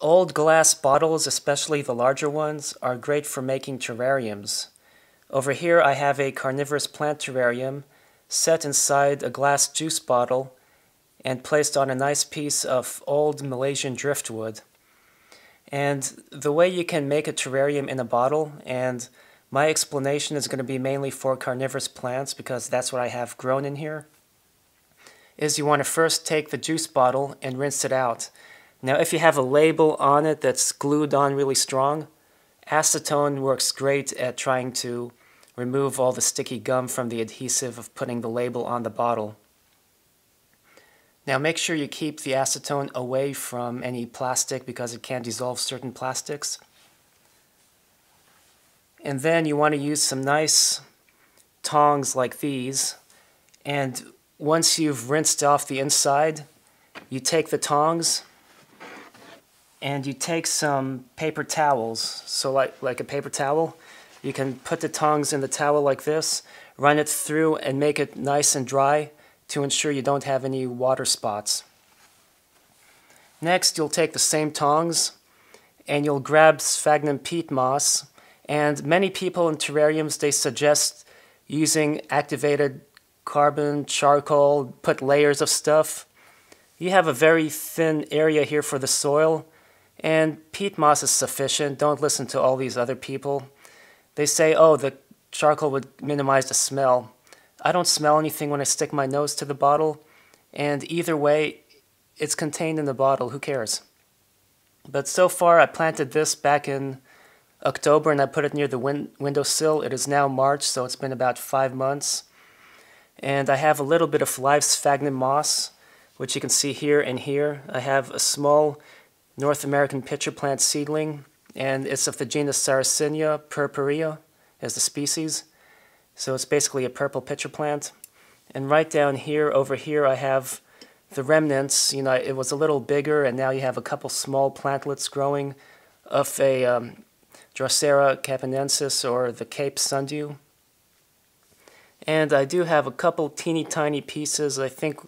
Old glass bottles, especially the larger ones, are great for making terrariums. Over here I have a carnivorous plant terrarium set inside a glass juice bottle and placed on a nice piece of old Malaysian driftwood. And the way you can make a terrarium in a bottle, and my explanation is going to be mainly for carnivorous plants because that's what I have grown in here, is you want to first take the juice bottle and rinse it out. Now if you have a label on it that's glued on really strong, acetone works great at trying to remove all the sticky gum from the adhesive of putting the label on the bottle. Now make sure you keep the acetone away from any plastic because it can dissolve certain plastics. And then you want to use some nice tongs like these, and once you've rinsed off the inside, you take the tongs and you take some paper towels. So like a paper towel, you can put the tongs in the towel like this, run it through and make it nice and dry to ensure you don't have any water spots. Next, you'll take the same tongs and you'll grab sphagnum peat moss. And many people in terrariums, they suggest using activated carbon, charcoal, put layers of stuff. You have a very thin area here for the soil, and peat moss is sufficient. Don't listen to all these other people. They say, oh, the charcoal would minimize the smell. I don't smell anything when I stick my nose to the bottle, and either way, it's contained in the bottle. Who cares? But so far, I planted this back in October, and I put it near the windowsill. It is now March, so it's been about 5 months. And I have a little bit of live sphagnum moss, which you can see here and here. I have a small North American pitcher plant seedling, and it's of the genus Sarracenia purpurea as the species. So it's basically a purple pitcher plant. And right down here, over here, I have the remnants. You know, it was a little bigger, and now you have a couple small plantlets growing of a Drosera capenensis, or the Cape sundew. And I do have a couple teeny tiny pieces. I think,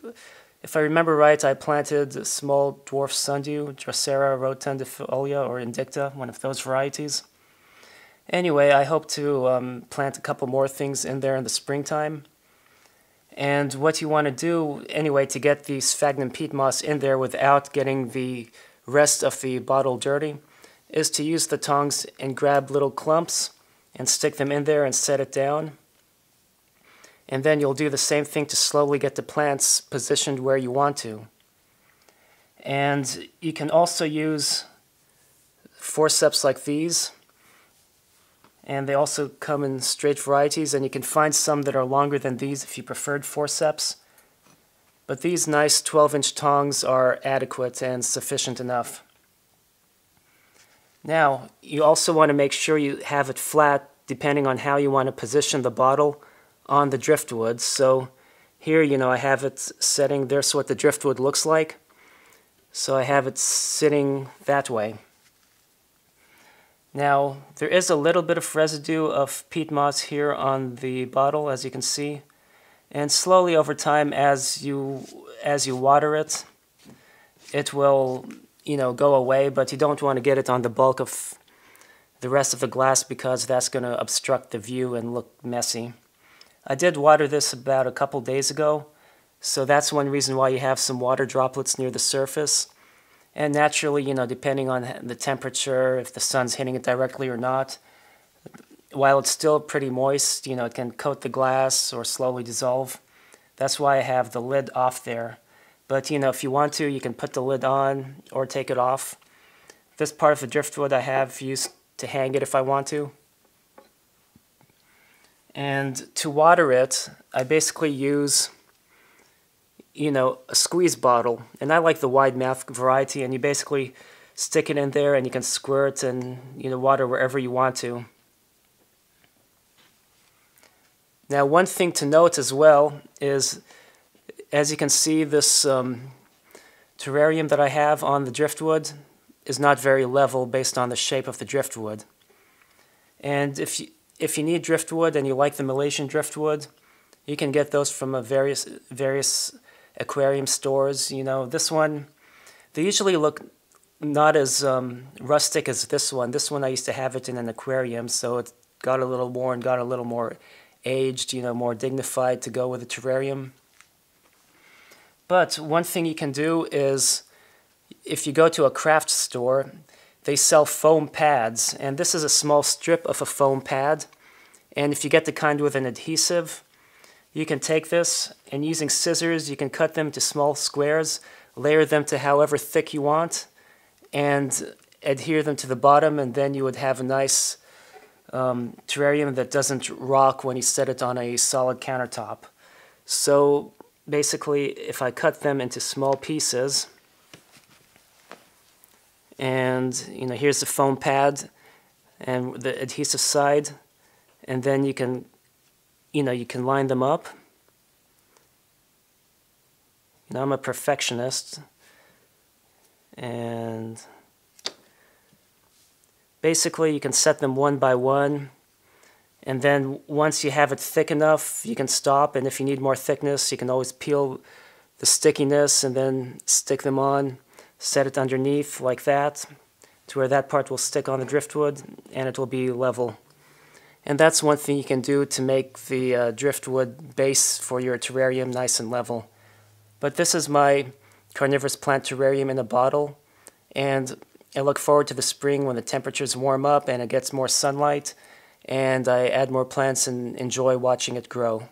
if I remember right, I planted a small dwarf sundew, Drosera rotundifolia or indicta, one of those varieties. Anyway, I hope to plant a couple more things in there in the springtime. And what you want to do, anyway, to get the sphagnum peat moss in there without getting the rest of the bottle dirty, is to use the tongs and grab little clumps and stick them in there and set it down. And then you'll do the same thing to slowly get the plants positioned where you want to. And you can also use forceps like these. And they also come in straight varieties, and you can find some that are longer than these if you preferred forceps. But these nice 12-inch tongs are adequate and sufficient enough. Now, you also want to make sure you have it flat depending on how you want to position the bottle on the driftwood. So here, you know, I have it setting, there's what the driftwood looks like. So I have it sitting that way. Now, there is a little bit of residue of peat moss here on the bottle, as you can see. And slowly over time, as you water it, it will, you know, go away, but you don't want to get it on the bulk of the rest of the glass because that's going to obstruct the view and look messy. I did water this about a couple days ago, so that's one reason why you have some water droplets near the surface. And naturally, you know, depending on the temperature, if the sun's hitting it directly or not, while it's still pretty moist, you know, it can coat the glass or slowly dissolve. That's why I have the lid off there. But, you know, if you want to, you can put the lid on or take it off. This part of the driftwood I have used to hang it if I want to. And to water it, I basically use, you know, a squeeze bottle. And I like the wide mouth variety, and you basically stick it in there and you can squirt and, you know, water wherever you want to. Now, one thing to note as well is, as you can see, this terrarium that I have on the driftwood is not very level based on the shape of the driftwood. And if you need driftwood and you like the Malaysian driftwood, you can get those from various aquarium stores. You know, this one, they usually look not as rustic as this one. This one I used to have it in an aquarium, so it got a little worn, got a little more aged, more dignified to go with a terrarium. But one thing you can do is, if you go to a craft store, they sell foam pads, and this is a small strip of a foam pad. And if you get the kind with an adhesive, you can take this, and using scissors, you can cut them to small squares, layer them to however thick you want, and adhere them to the bottom, and then you would have a nice terrarium that doesn't rock when you set it on a solid countertop. So basically, if I cut them into small pieces, and here's the foam pad and the adhesive side, and then you can line them up. I'm a perfectionist, and basically you can set them one by one, and then once you have it thick enough, you can stop, and if you need more thickness, you can always peel the stickiness and then stick them on, set it underneath like that, to where that part will stick on the driftwood, and it will be level. And that's one thing you can do to make the driftwood base for your terrarium nice and level. But this is my carnivorous plant terrarium in a bottle, and I look forward to the spring when the temperatures warm up and it gets more sunlight, and I add more plants and enjoy watching it grow.